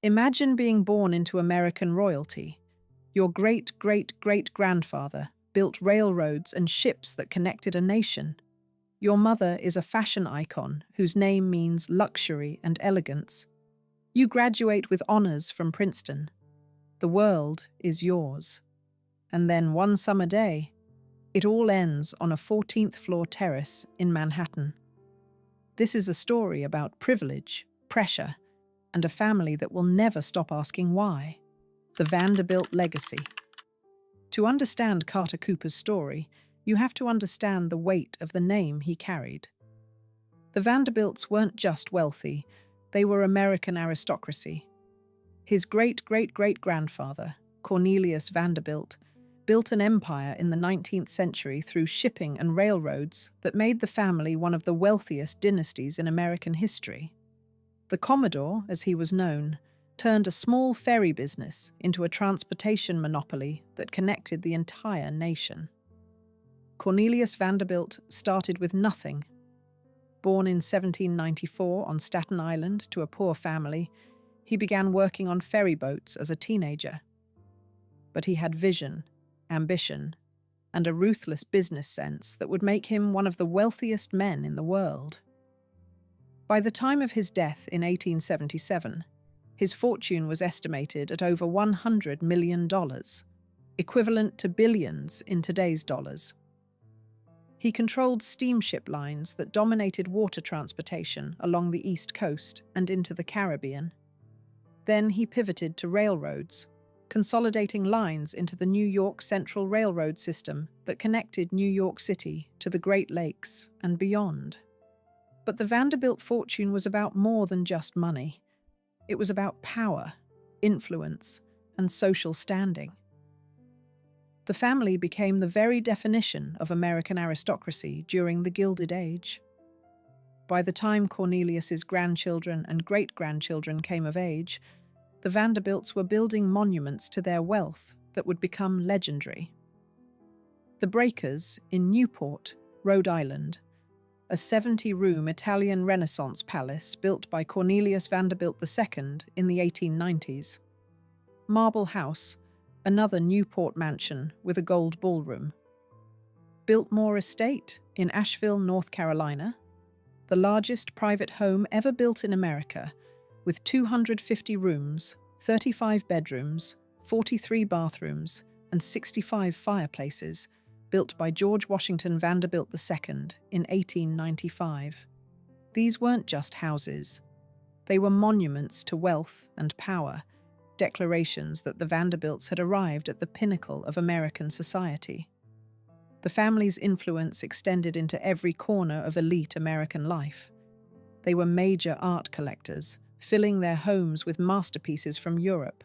Imagine being born into American royalty. Your great-great-great-grandfather built railroads and ships that connected a nation. Your mother is a fashion icon whose name means luxury and elegance. You graduate with honors from Princeton. The world is yours. And then one summer day, it all ends on a 14th floor terrace in Manhattan. This is a story about privilege, pressure, and a family that will never stop asking why. The Vanderbilt legacy. To understand Carter Cooper's story, you have to understand the weight of the name he carried. The Vanderbilts weren't just wealthy, they were American aristocracy. His great-great-great-grandfather, Cornelius Vanderbilt, built an empire in the 19th century through shipping and railroads that made the family one of the wealthiest dynasties in American history. The Commodore, as he was known, turned a small ferry business into a transportation monopoly that connected the entire nation. Cornelius Vanderbilt started with nothing. Born in 1794 on Staten Island to a poor family, he began working on ferry boats as a teenager. But he had vision, ambition, and a ruthless business sense that would make him one of the wealthiest men in the world. By the time of his death in 1877, his fortune was estimated at over $100 million, equivalent to billions in today's dollars. He controlled steamship lines that dominated water transportation along the East Coast and into the Caribbean. Then he pivoted to railroads, consolidating lines into the New York Central Railroad system that connected New York City to the Great Lakes and beyond. But the Vanderbilt fortune was about more than just money. It was about power, influence, and social standing. The family became the very definition of American aristocracy during the Gilded Age. By the time Cornelius's grandchildren and great-grandchildren came of age, the Vanderbilts were building monuments to their wealth that would become legendary. The Breakers in Newport, Rhode Island, a 70-room Italian Renaissance palace built by Cornelius Vanderbilt II in the 1890s. Marble House, another Newport mansion with a gold ballroom. Biltmore Estate in Asheville, North Carolina, the largest private home ever built in America, with 250 rooms, 35 bedrooms, 43 bathrooms, and 65 fireplaces, built by George Washington Vanderbilt II in 1895. These weren't just houses. They were monuments to wealth and power, declarations that the Vanderbilts had arrived at the pinnacle of American society. The family's influence extended into every corner of elite American life. They were major art collectors, filling their homes with masterpieces from Europe.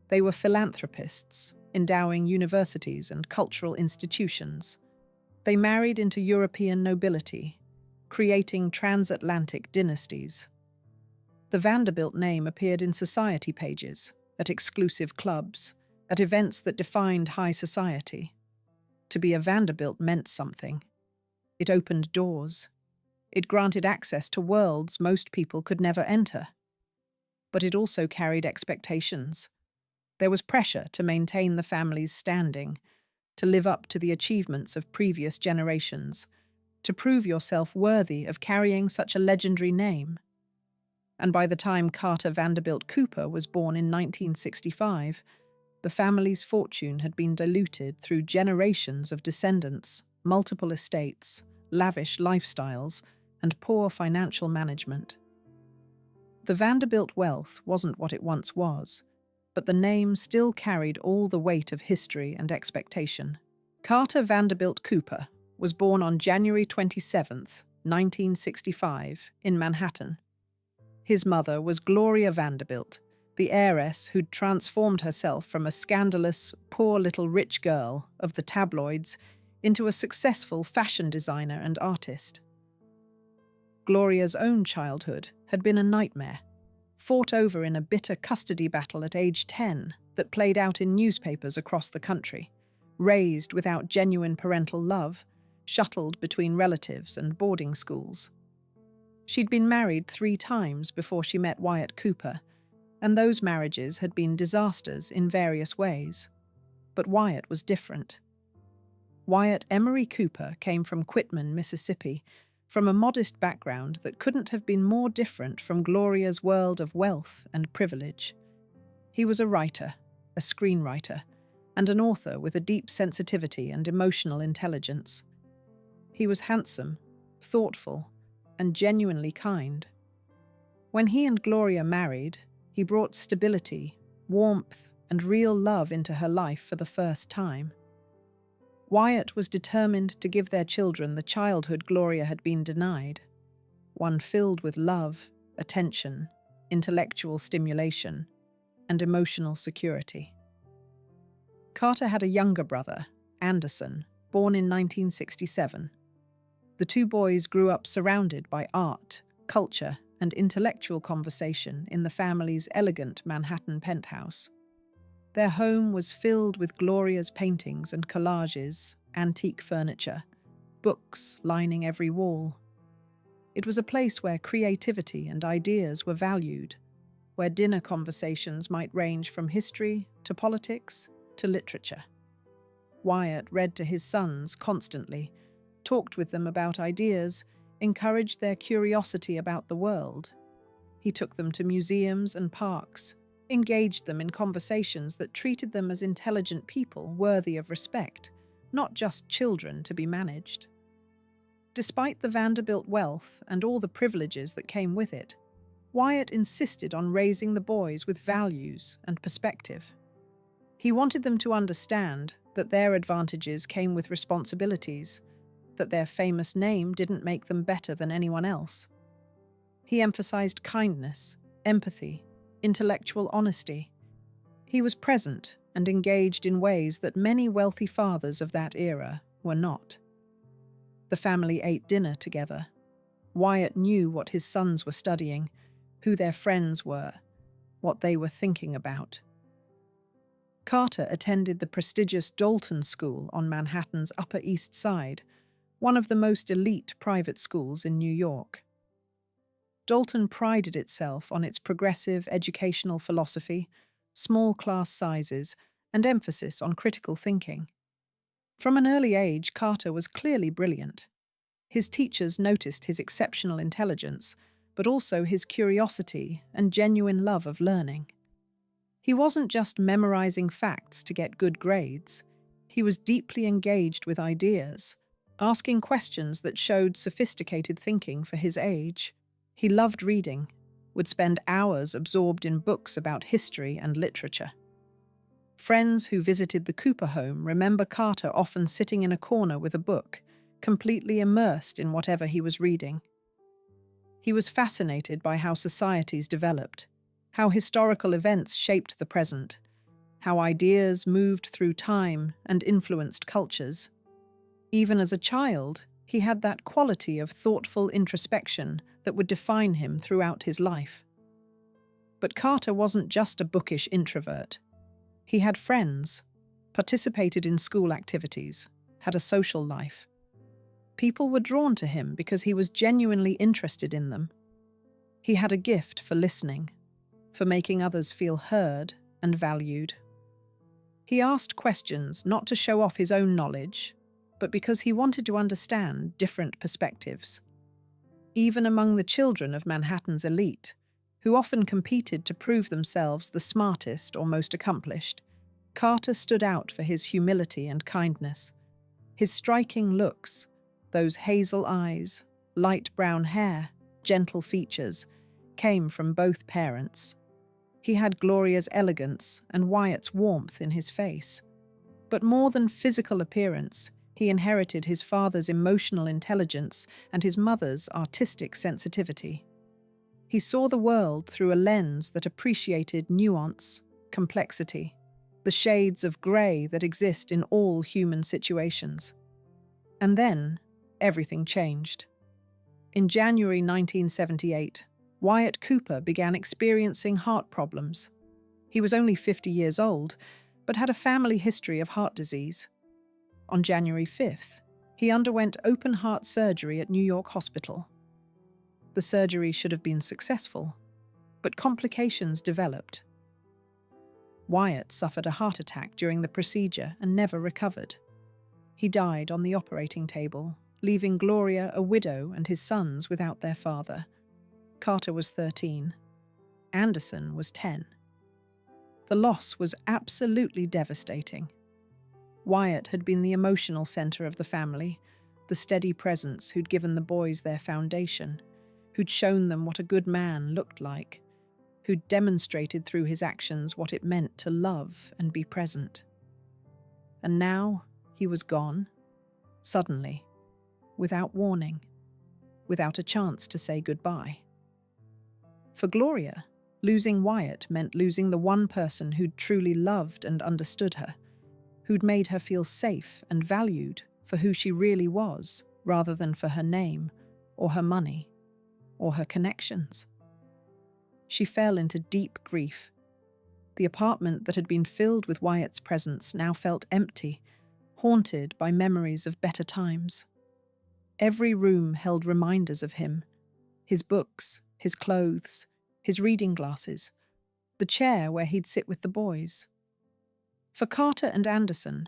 They were philanthropists, endowing universities and cultural institutions. They married into European nobility, creating transatlantic dynasties. The Vanderbilt name appeared in society pages, at exclusive clubs, at events that defined high society. To be a Vanderbilt meant something. It opened doors. It granted access to worlds most people could never enter. But it also carried expectations. There was pressure to maintain the family's standing, to live up to the achievements of previous generations, to prove yourself worthy of carrying such a legendary name. And by the time Carter Vanderbilt Cooper was born in 1965, the family's fortune had been diluted through generations of descendants, multiple estates, lavish lifestyles, and poor financial management. The Vanderbilt wealth wasn't what it once was, but the name still carried all the weight of history and expectation. Carter Vanderbilt Cooper was born on January 27, 1965, in Manhattan. His mother was Gloria Vanderbilt, the heiress who'd transformed herself from a scandalous, poor little rich girl of the tabloids into a successful fashion designer and artist. Gloria's own childhood had been a nightmare, fought over in a bitter custody battle at age 10 that played out in newspapers across the country, raised without genuine parental love, shuttled between relatives and boarding schools. She'd been married 3 times before she met Wyatt Cooper, and those marriages had been disasters in various ways. But Wyatt was different. Wyatt Emery Cooper came from Quitman, Mississippi, from a modest background that couldn't have been more different from Gloria's world of wealth and privilege. He was a writer, a screenwriter, and an author with a deep sensitivity and emotional intelligence. He was handsome, thoughtful, and genuinely kind. When he and Gloria married, he brought stability, warmth, and real love into her life for the first time. Wyatt was determined to give their children the childhood Gloria had been denied, one filled with love, attention, intellectual stimulation, and emotional security. Carter had a younger brother, Anderson, born in 1967. The two boys grew up surrounded by art, culture, and intellectual conversation in the family's elegant Manhattan penthouse. Their home was filled with Gloria's paintings and collages, antique furniture, books lining every wall. It was a place where creativity and ideas were valued, where dinner conversations might range from history to politics to literature. Wyatt read to his sons constantly, talked with them about ideas, encouraged their curiosity about the world. He took them to museums and parks, engaged them in conversations that treated them as intelligent people worthy of respect, not just children to be managed. Despite the Vanderbilt wealth and all the privileges that came with it, Wyatt insisted on raising the boys with values and perspective. He wanted them to understand that their advantages came with responsibilities, that their famous name didn't make them better than anyone else. He emphasized kindness, empathy, intellectual honesty. He was present and engaged in ways that many wealthy fathers of that era were not. The family ate dinner together. Wyatt knew what his sons were studying, who their friends were, what they were thinking about. Carter attended the prestigious Dalton School on Manhattan's Upper East Side, one of the most elite private schools in New York. Dalton prided itself on its progressive educational philosophy, small class sizes, and emphasis on critical thinking. From an early age, Carter was clearly brilliant. His teachers noticed his exceptional intelligence, but also his curiosity and genuine love of learning. He wasn't just memorizing facts to get good grades. He was deeply engaged with ideas, asking questions that showed sophisticated thinking for his age. He loved reading, would spend hours absorbed in books about history and literature. Friends who visited the Cooper home remember Carter often sitting in a corner with a book, completely immersed in whatever he was reading. He was fascinated by how societies developed, how historical events shaped the present, how ideas moved through time and influenced cultures. Even as a child, he had that quality of thoughtful introspection that would define him throughout his life. But Carter wasn't just a bookish introvert. He had friends, participated in school activities, had a social life. People were drawn to him because he was genuinely interested in them. He had a gift for listening, for making others feel heard and valued. He asked questions not to show off his own knowledge, but because he wanted to understand different perspectives. Even among the children of Manhattan's elite, who often competed to prove themselves the smartest or most accomplished, Carter stood out for his humility and kindness. His striking looks, those hazel eyes, light brown hair, gentle features, came from both parents. He had Gloria's elegance and Wyatt's warmth in his face. But more than physical appearance, he inherited his father's emotional intelligence and his mother's artistic sensitivity. He saw the world through a lens that appreciated nuance, complexity, the shades of grey that exist in all human situations. And then, everything changed. In January 1978, Wyatt Cooper began experiencing heart problems. He was only 50 years old, but had a family history of heart disease. On January 5th, he underwent open-heart surgery at New York Hospital. The surgery should have been successful, But complications developed. Wyatt suffered a heart attack during the procedure and never recovered. He died on the operating table, leaving Gloria a widow and his sons without their father. Carter was 13. Anderson was 10. The loss was absolutely devastating. Wyatt had been the emotional center of the family, the steady presence who'd given the boys their foundation, who'd shown them what a good man looked like, who'd demonstrated through his actions what it meant to love and be present. And now he was gone, suddenly, without warning, without a chance to say goodbye. For Gloria, losing Wyatt meant losing the one person who'd truly loved and understood her, who'd made her feel safe and valued for who she really was, rather than for her name, or her money, or her connections. She fell into deep grief. The apartment that had been filled with Wyatt's presence now felt empty, haunted by memories of better times. Every room held reminders of him, his books, his clothes, his reading glasses, the chair where he'd sit with the boys. For Carter and Anderson,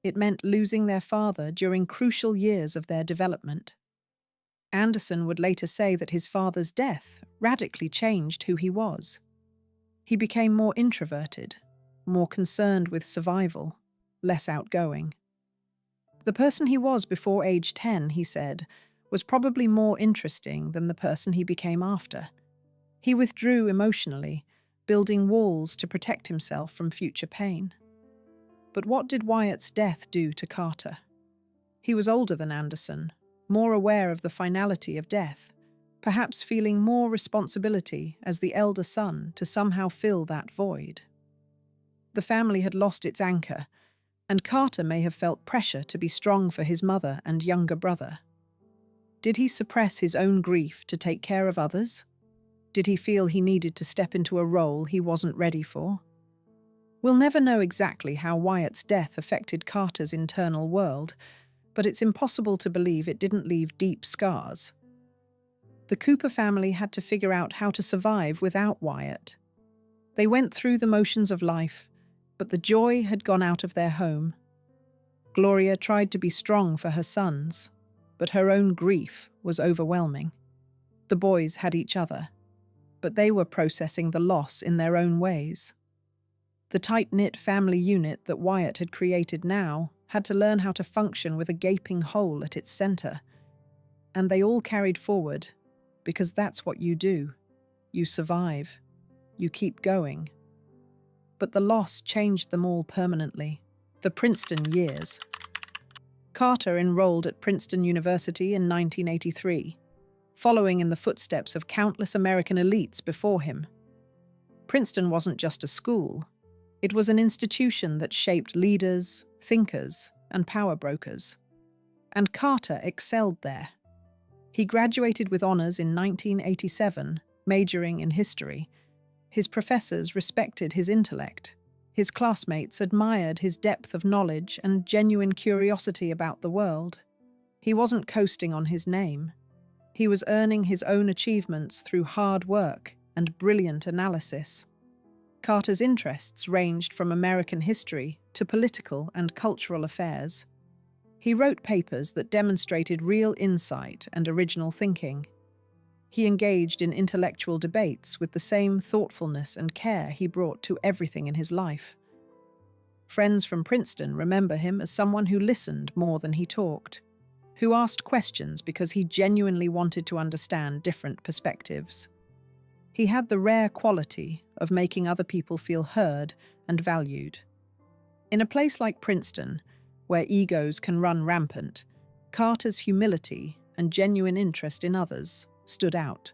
it meant losing their father during crucial years of their development. Anderson would later say that his father's death radically changed who he was. He became more introverted, more concerned with survival, less outgoing. The person he was before age 10, he said, was probably more interesting than the person he became after. He withdrew emotionally, building walls to protect himself from future pain. But what did Wyatt's death do to Carter? He was older than Anderson, more aware of the finality of death, perhaps feeling more responsibility as the elder son to somehow fill that void. The family had lost its anchor, and Carter may have felt pressure to be strong for his mother and younger brother. Did he suppress his own grief to take care of others? Did he feel he needed to step into a role he wasn't ready for? We'll never know exactly how Wyatt's death affected Carter's internal world, but it's impossible to believe it didn't leave deep scars. The Cooper family had to figure out how to survive without Wyatt. They went through the motions of life, but the joy had gone out of their home. Gloria tried to be strong for her sons, but her own grief was overwhelming. The boys had each other, but they were processing the loss in their own ways. The tight-knit family unit that Wyatt had created now had to learn how to function with a gaping hole at its center. And they all carried forward, because that's what you do. You survive. You keep going. But the loss changed them all permanently. The Princeton years. Carter enrolled at Princeton University in 1983, following in the footsteps of countless American elites before him. Princeton wasn't just a school. It was an institution that shaped leaders, thinkers, and power brokers. And Carter excelled there. He graduated with honors in 1987, majoring in history. His professors respected his intellect. His classmates admired his depth of knowledge and genuine curiosity about the world. He wasn't coasting on his name. He was earning his own achievements through hard work and brilliant analysis. Carter's interests ranged from American history to political and cultural affairs. He wrote papers that demonstrated real insight and original thinking. He engaged in intellectual debates with the same thoughtfulness and care he brought to everything in his life. Friends from Princeton remember him as someone who listened more than he talked, who asked questions because he genuinely wanted to understand different perspectives. He had the rare quality of making other people feel heard and valued. In a place like Princeton, where egos can run rampant, Carter's humility and genuine interest in others stood out.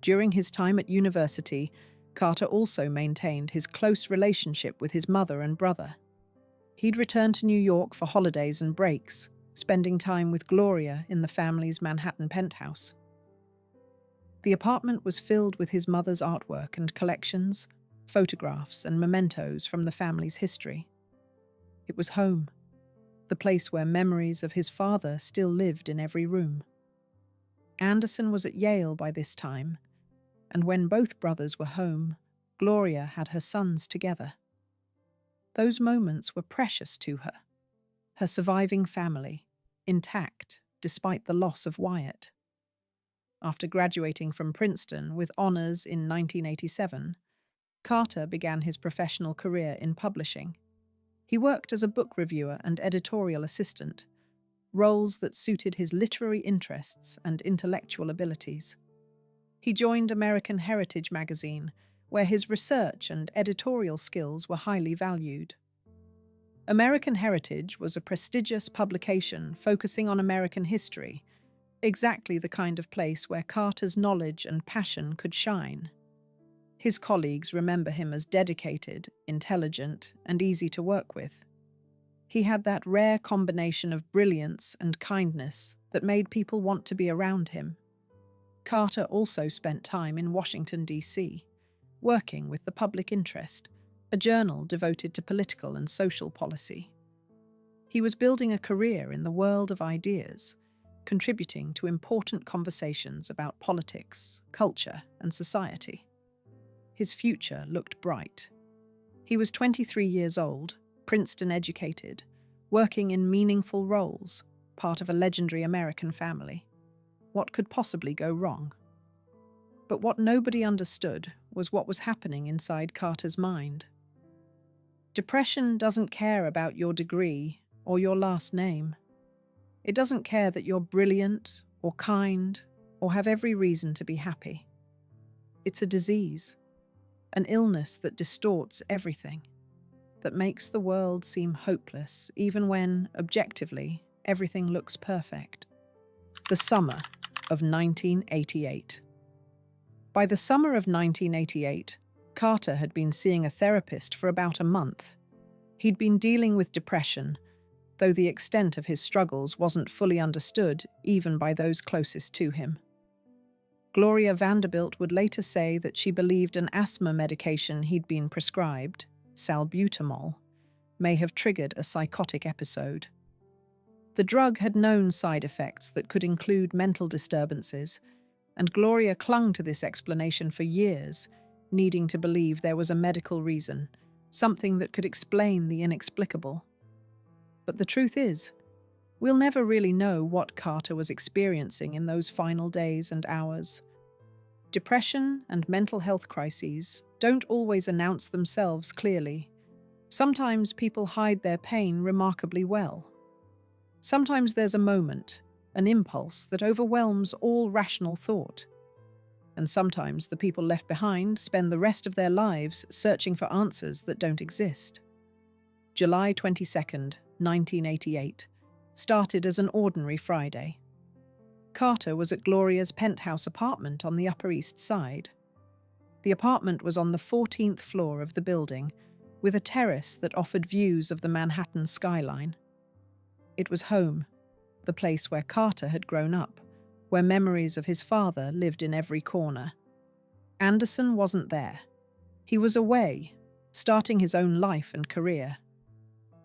During his time at university, Carter also maintained his close relationship with his mother and brother. He'd return to New York for holidays and breaks, spending time with Gloria in the family's Manhattan penthouse. The apartment was filled with his mother's artwork and collections, photographs and mementos from the family's history. It was home, the place where memories of his father still lived in every room. Anderson was at Yale by this time. and when both brothers were home, Gloria had her sons together. Those moments were precious to her. Her surviving family, intact despite the loss of Wyatt. After graduating from Princeton with honors in 1987, Carter began his professional career in publishing. He worked as a book reviewer and editorial assistant, roles that suited his literary interests and intellectual abilities. He joined American Heritage magazine, where his research and editorial skills were highly valued. American Heritage was a prestigious publication focusing on American history, exactly the kind of place where Carter's knowledge and passion could shine. His colleagues remember him as dedicated, intelligent, and easy to work with. He had that rare combination of brilliance and kindness that made people want to be around him. Carter also spent time in Washington, D.C., working with the Public Interest, a journal devoted to political and social policy. He was building a career in the world of ideas, contributing to important conversations about politics, culture, and society. His future looked bright. He was 23 years old, Princeton educated, working in meaningful roles, part of a legendary American family. What could possibly go wrong? But what nobody understood was what was happening inside Carter's mind. Depression doesn't care about your degree or your last name. It doesn't care that you're brilliant or kind or have every reason to be happy. It's a disease, an illness that distorts everything, that makes the world seem hopeless even when, objectively, everything looks perfect. The summer of 1988. By the summer of 1988, Carter had been seeing a therapist for about a month. He'd been dealing with depression, though the extent of his struggles wasn't fully understood even by those closest to him. Gloria Vanderbilt would later say that she believed an asthma medication he'd been prescribed, salbutamol, may have triggered a psychotic episode. The drug had known side effects that could include mental disturbances, and Gloria clung to this explanation for years, needing to believe there was a medical reason, something that could explain the inexplicable. But the truth is, we'll never really know what Carter was experiencing in those final days and hours. Depression and mental health crises don't always announce themselves clearly. Sometimes people hide their pain remarkably well. Sometimes there's a moment, an impulse that overwhelms all rational thought. And sometimes the people left behind spend the rest of their lives searching for answers that don't exist. July 22nd, 1988, started as an ordinary Friday. Carter was at Gloria's penthouse apartment on the Upper East Side. The apartment was on the 14th floor of the building, with a terrace that offered views of the Manhattan skyline. It was home, the place where Carter had grown up, where memories of his father lived in every corner. Anderson wasn't there. He was away, starting his own life and career.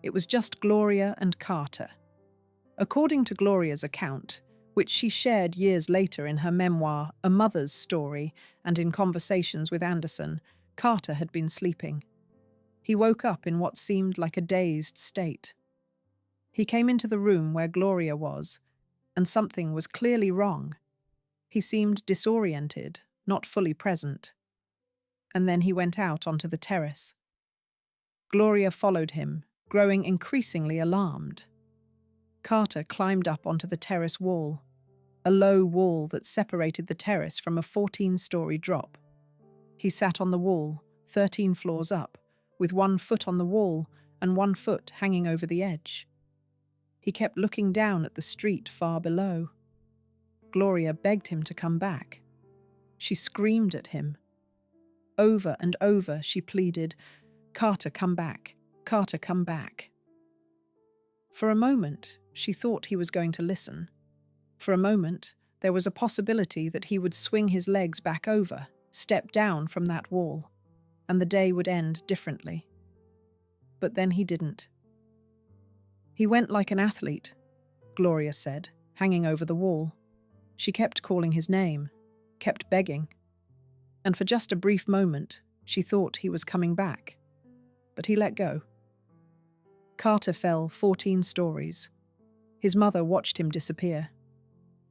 It was just Gloria and Carter. According to Gloria's account, which she shared years later in her memoir, A Mother's Story, and in conversations with Anderson, Carter had been sleeping. He woke up in what seemed like a dazed state. He came into the room where Gloria was, and something was clearly wrong. He seemed disoriented, not fully present. And then he went out onto the terrace. Gloria followed him, growing increasingly alarmed. Carter climbed up onto the terrace wall, a low wall that separated the terrace from a 14-story drop. He sat on the wall, 13 floors up, with 1 foot on the wall and 1 foot hanging over the edge. He kept looking down at the street far below. Gloria begged him to come back. She screamed at him. Over and over she pleaded, "Carter, come back. Carter, come back." For a moment, she thought he was going to listen. For a moment, there was a possibility that he would swing his legs back over, step down from that wall, and the day would end differently. But then he didn't. He went like an athlete, Gloria said, hanging over the wall. She kept calling his name, kept begging. and for just a brief moment, she thought he was coming back. But he let go. Carter fell 14 stories. His mother watched him disappear.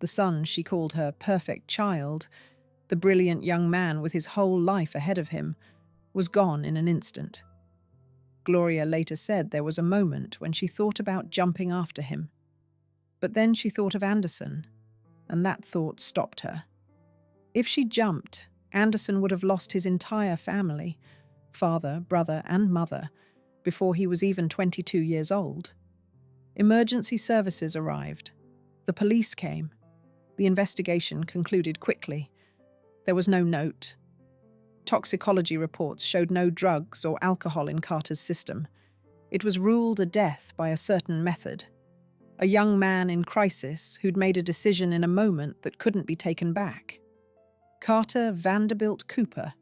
The son she called her perfect child, the brilliant young man with his whole life ahead of him, was gone in an instant. Gloria later said there was a moment when she thought about jumping after him. But then she thought of Anderson, and that thought stopped her. If she jumped, Anderson would have lost his entire family, father, brother, and mother, before he was even 22 years old. Emergency services arrived. The police came. The investigation concluded quickly. There was no note. Toxicology reports showed no drugs or alcohol in Carter's system. It was ruled a death by a certain method. A young man in crisis who'd made a decision in a moment that couldn't be taken back. Carter Vanderbilt Cooper,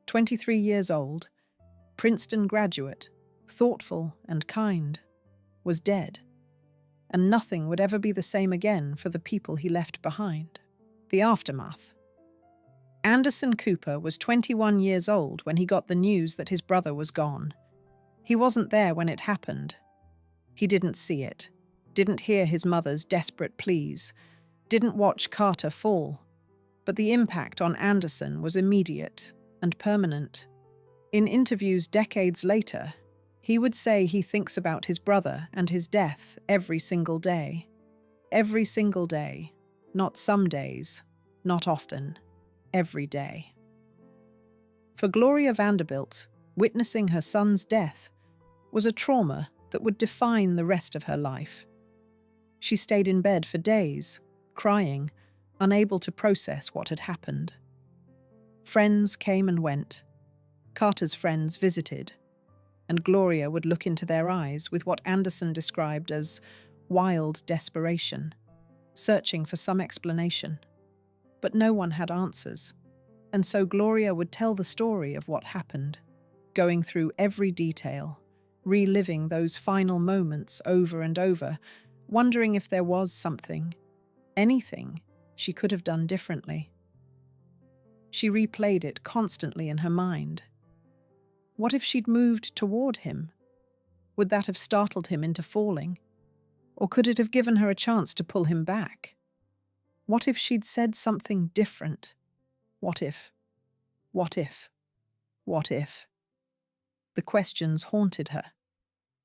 23 years old, Princeton graduate, thoughtful and kind, was dead. And nothing would ever be the same again for the people he left behind. The aftermath. Anderson Cooper was 21 years old when he got the news that his brother was gone. He wasn't there when it happened. He didn't see it, didn't hear his mother's desperate pleas, didn't watch Carter fall. But the impact on Anderson was immediate and permanent. In interviews decades later, he would say he thinks about his brother and his death every single day. Every single day. Not some days, not often. Every day. For Gloria Vanderbilt, witnessing her son's death was a trauma that would define the rest of her life. She stayed in bed for days, crying, unable to process what had happened. Friends came and went. Carter's friends visited, and Gloria would look into their eyes with what Anderson described as wild desperation, searching for some explanation. But no one had answers, and so Gloria would tell the story of what happened, going through every detail, reliving those final moments over and over, wondering if there was something, anything, she could have done differently. She replayed it constantly in her mind. What if she'd moved toward him? Would that have startled him into falling? Or could it have given her a chance to pull him back? What if she'd said something different? What if? What if? What if? The questions haunted her.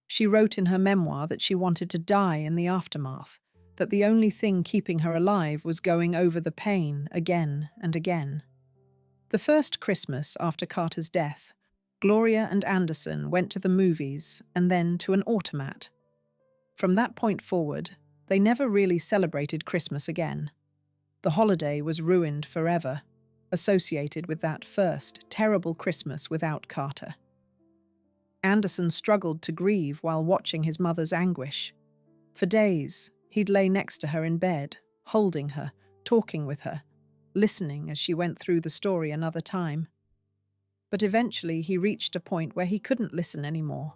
She wrote in her memoir that she wanted to die in the aftermath, that the only thing keeping her alive was going over the pain again and again. The first Christmas after Carter's death, Gloria and Anderson went to the movies and then to an automat. From that point forward, they never really celebrated Christmas again. The holiday was ruined forever, associated with that first terrible Christmas without Carter. Anderson struggled to grieve while watching his mother's anguish. For days, he'd lay next to her in bed, holding her, talking with her, listening as she went through the story another time. But eventually he reached a point where he couldn't listen anymore.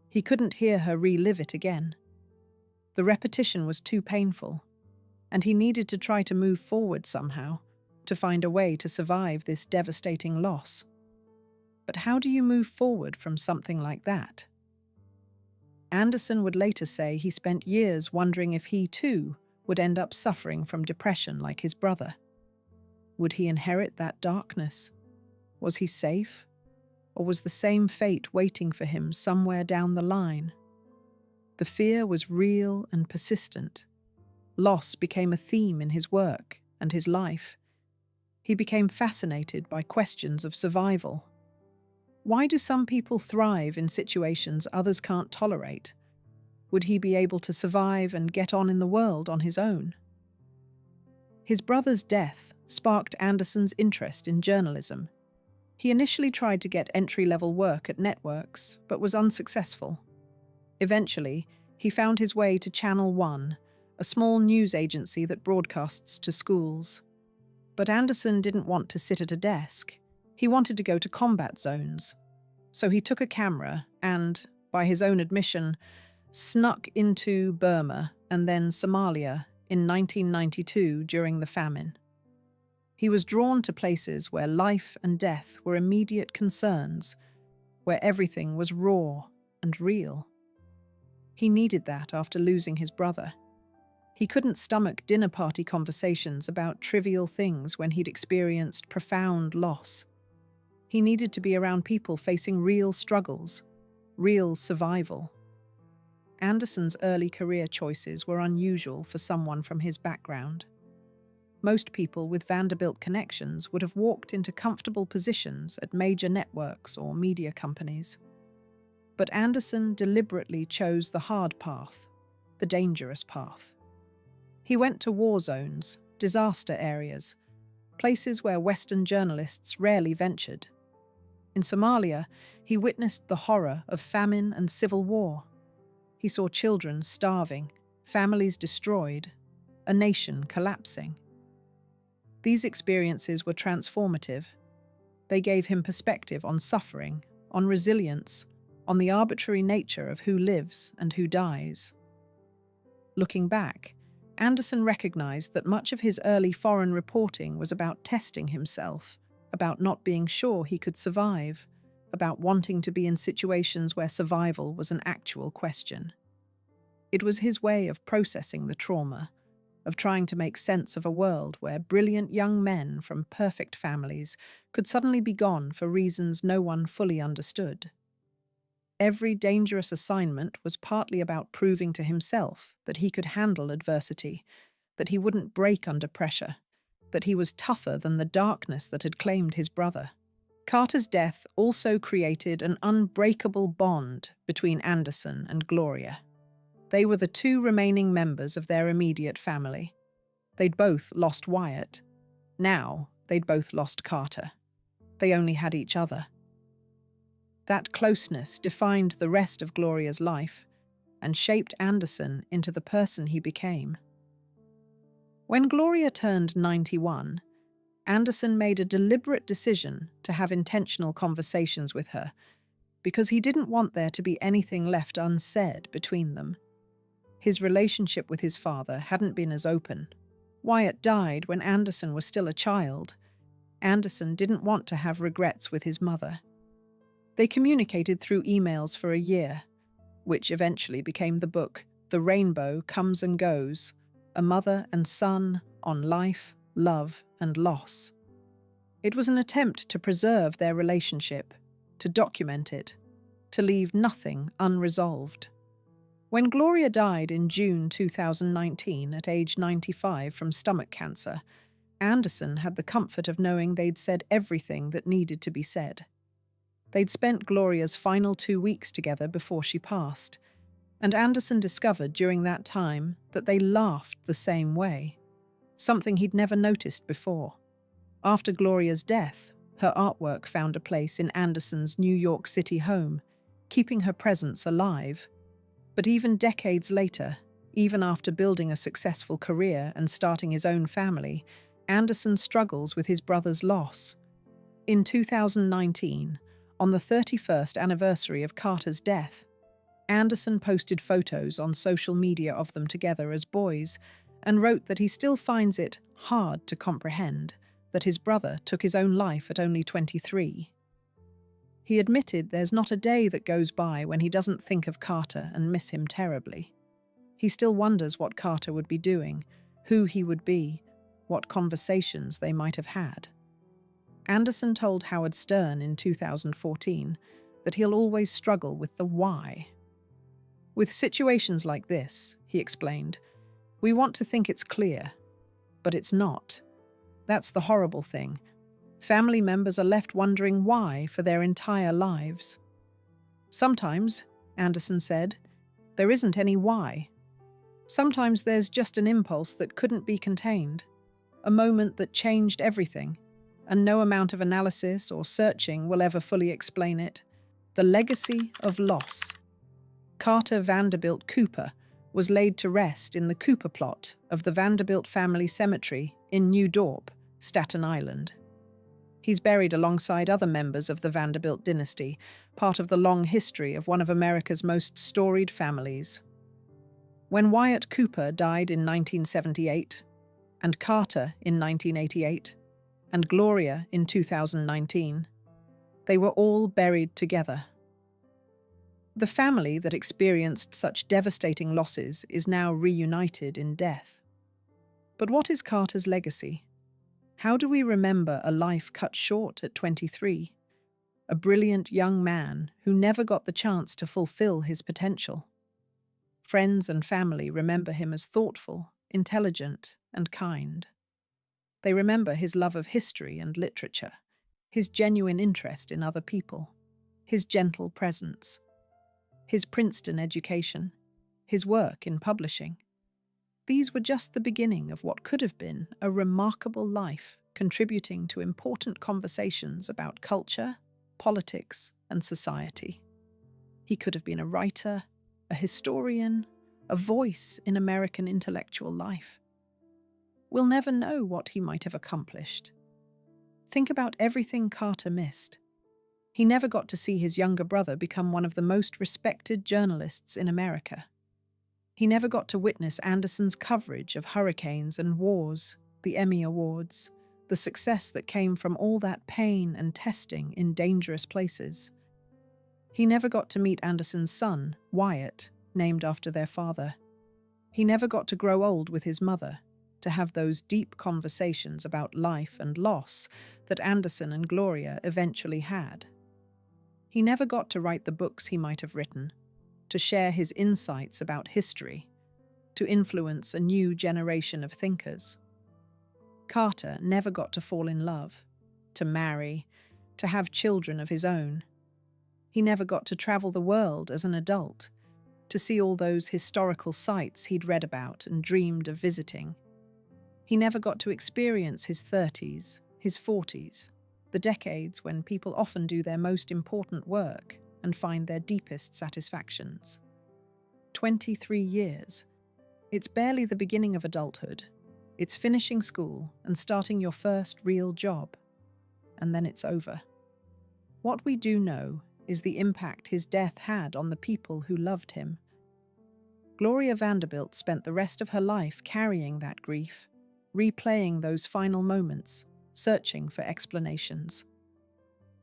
He couldn't hear her relive it again. The repetition was too painful, and he needed to try to move forward somehow, to find a way to survive this devastating loss. But how do you move forward from something like that? Anderson would later say he spent years wondering if he, too, would end up suffering from depression like his brother. Would he inherit that darkness? Was he safe? Or was the same fate waiting for him somewhere down the line? The fear was real and persistent. Loss became a theme in his work and his life. He became fascinated by questions of survival. Why do some people thrive in situations others can't tolerate? Would he be able to survive and get on in the world on his own? His brother's death sparked Anderson's interest in journalism. He initially tried to get entry-level work at networks, but was unsuccessful. Eventually, he found his way to Channel One, a small news agency that broadcasts to schools. But Anderson didn't want to sit at a desk. He wanted to go to combat zones. So he took a camera and, by his own admission, snuck into Burma and then Somalia in 1992 during the famine. He was drawn to places where life and death were immediate concerns, where everything was raw and real. He needed that after losing his brother. He couldn't stomach dinner party conversations about trivial things when he'd experienced profound loss. He needed to be around people facing real struggles, real survival. Anderson's early career choices were unusual for someone from his background. Most people with Vanderbilt connections would have walked into comfortable positions at major networks or media companies. But Anderson deliberately chose the hard path, the dangerous path. He went to war zones, disaster areas, places where Western journalists rarely ventured. In Somalia, he witnessed the horror of famine and civil war. He saw children starving, families destroyed, a nation collapsing. These experiences were transformative. They gave him perspective on suffering, on resilience, on the arbitrary nature of who lives and who dies. Looking back, Anderson recognized that much of his early foreign reporting was about testing himself, about not being sure he could survive, about wanting to be in situations where survival was an actual question. It was his way of processing the trauma, of trying to make sense of a world where brilliant young men from perfect families could suddenly be gone for reasons no one fully understood. Every dangerous assignment was partly about proving to himself that he could handle adversity, that he wouldn't break under pressure, that he was tougher than the darkness that had claimed his brother. Carter's death also created an unbreakable bond between Anderson and Gloria. They were the two remaining members of their immediate family. They'd both lost Wyatt. Now, they'd both lost Carter. They only had each other. That closeness defined the rest of Gloria's life and shaped Anderson into the person he became. When Gloria turned 91, Anderson made a deliberate decision to have intentional conversations with her because he didn't want there to be anything left unsaid between them. His relationship with his father hadn't been as open. Wyatt died when Anderson was still a child. Anderson didn't want to have regrets with his mother. They communicated through emails for a year, which eventually became the book The Rainbow Comes and Goes, A Mother and Son on Life, Love, and Loss. It was an attempt to preserve their relationship, to document it, to leave nothing unresolved. When Gloria died in June 2019 at age 95 from stomach cancer, Anderson had the comfort of knowing they'd said everything that needed to be said. They'd spent Gloria's final 2 weeks together before she passed, and Anderson discovered during that time that they laughed the same way, something he'd never noticed before. After Gloria's death, her artwork found a place in Anderson's New York City home, keeping her presence alive. But even decades later, even after building a successful career and starting his own family, Anderson struggles with his brother's loss. In 2019, on the 31st anniversary of Carter's death, Anderson posted photos on social media of them together as boys and wrote that he still finds it hard to comprehend that his brother took his own life at only 23. He admitted there's not a day that goes by when he doesn't think of Carter and miss him terribly. He still wonders what Carter would be doing, who he would be, what conversations they might have had. Anderson told Howard Stern in 2014 that he'll always struggle with the why. With situations like this, he explained, we want to think it's clear, but it's not. That's the horrible thing. Family members are left wondering why for their entire lives. Sometimes, Anderson said, there isn't any why. Sometimes there's just an impulse that couldn't be contained, a moment that changed everything, and no amount of analysis or searching will ever fully explain it. The legacy of loss. Carter Vanderbilt Cooper was laid to rest in the Cooper plot of the Vanderbilt family cemetery in New Dorp, Staten Island. He's buried alongside other members of the Vanderbilt dynasty, part of the long history of one of America's most storied families. When Wyatt Cooper died in 1978 and Carter in 1988, and Gloria in 2019. They were all buried together. The family that experienced such devastating losses is now reunited in death. But what is Carter's legacy? How do we remember a life cut short at 23? A brilliant young man who never got the chance to fulfill his potential. Friends and family remember him as thoughtful, intelligent, and kind. They remember his love of history and literature, his genuine interest in other people, his gentle presence, his Princeton education, his work in publishing. These were just the beginning of what could have been a remarkable life, contributing to important conversations about culture, politics, and society. He could have been a writer, a historian, a voice in American intellectual life. We'll never know what he might have accomplished. Think about everything Carter missed. He never got to see his younger brother become one of the most respected journalists in America. He never got to witness Anderson's coverage of hurricanes and wars, the Emmy Awards, the success that came from all that pain and testing in dangerous places. He never got to meet Anderson's son, Wyatt, named after their father. He never got to grow old with his mother, to have those deep conversations about life and loss that Anderson and Gloria eventually had. He never got to write the books he might have written, to share his insights about history, to influence a new generation of thinkers. Carter never got to fall in love, to marry, to have children of his own. He never got to travel the world as an adult, to see all those historical sites he'd read about and dreamed of visiting. He never got to experience his 30s, his 40s, the decades when people often do their most important work and find their deepest satisfactions. 23 years. It's barely the beginning of adulthood. It's finishing school and starting your first real job. And then it's over. What we do know is the impact his death had on the people who loved him. Gloria Vanderbilt spent the rest of her life carrying that grief, replaying those final moments, searching for explanations.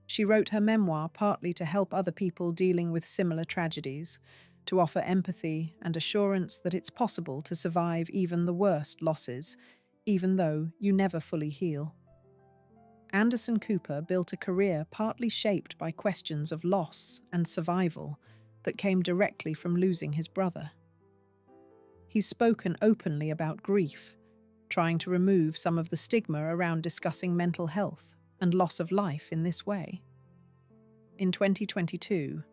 She wrote her memoir partly to help other people dealing with similar tragedies, to offer empathy and assurance that it's possible to survive even the worst losses, even though you never fully heal. Anderson Cooper built a career partly shaped by questions of loss and survival that came directly from losing his brother. He's spoken openly about grief, trying to remove some of the stigma around discussing mental health and loss of life in this way. In 2022,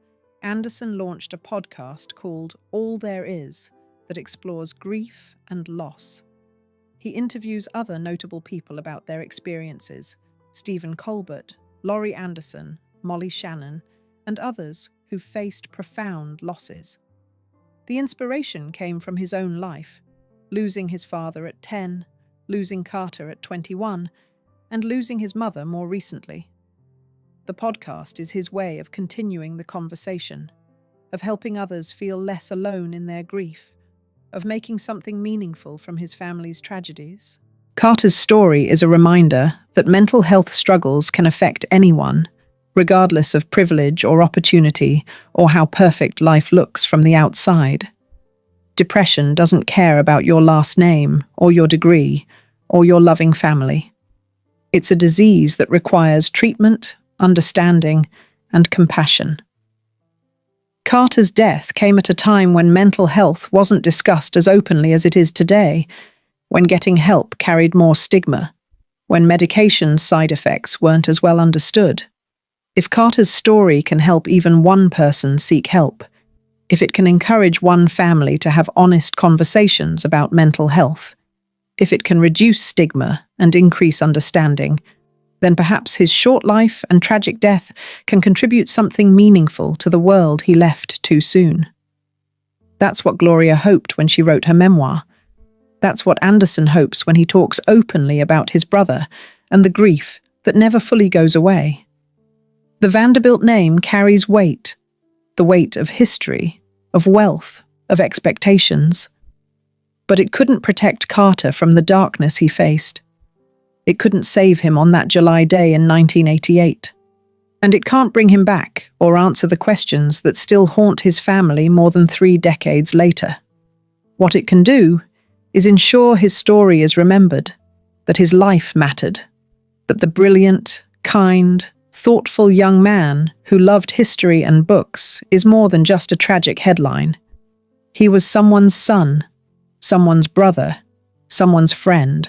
Anderson launched a podcast called All There Is that explores grief and loss. He interviews other notable people about their experiences: Stephen Colbert, Laurie Anderson, Molly Shannon, and others who've faced profound losses. The inspiration came from his own life, losing his father at 10, losing Carter at 21, and losing his mother more recently. The podcast is his way of continuing the conversation, of helping others feel less alone in their grief, of making something meaningful from his family's tragedies. Carter's story is a reminder that mental health struggles can affect anyone, regardless of privilege or opportunity or how perfect life looks from the outside. Depression doesn't care about your last name or your degree or your loving family. It's a disease that requires treatment, understanding, and compassion. Carter's death came at a time when mental health wasn't discussed as openly as it is today, when getting help carried more stigma, when medication's side effects weren't as well understood. If Carter's story can help even one person seek help, if it can encourage one family to have honest conversations about mental health, if it can reduce stigma and increase understanding, then perhaps his short life and tragic death can contribute something meaningful to the world he left too soon. That's what Gloria hoped when she wrote her memoir. That's what Anderson hopes when he talks openly about his brother and the grief that never fully goes away. The Vanderbilt name carries weight, the weight of history, of wealth, of expectations. But it couldn't protect Carter from the darkness he faced. It couldn't save him on that July day in 1988. And it can't bring him back or answer the questions that still haunt his family more than 3 decades later. What it can do is ensure his story is remembered, that his life mattered, that the brilliant, kind, thoughtful young man who loved history and books is more than just a tragic headline. He was someone's son, someone's brother, someone's friend.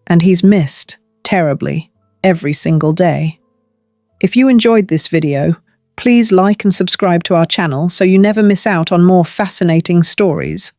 And he's missed, terribly, every single day. If you enjoyed this video, please like and subscribe to our channel so you never miss out on more fascinating stories.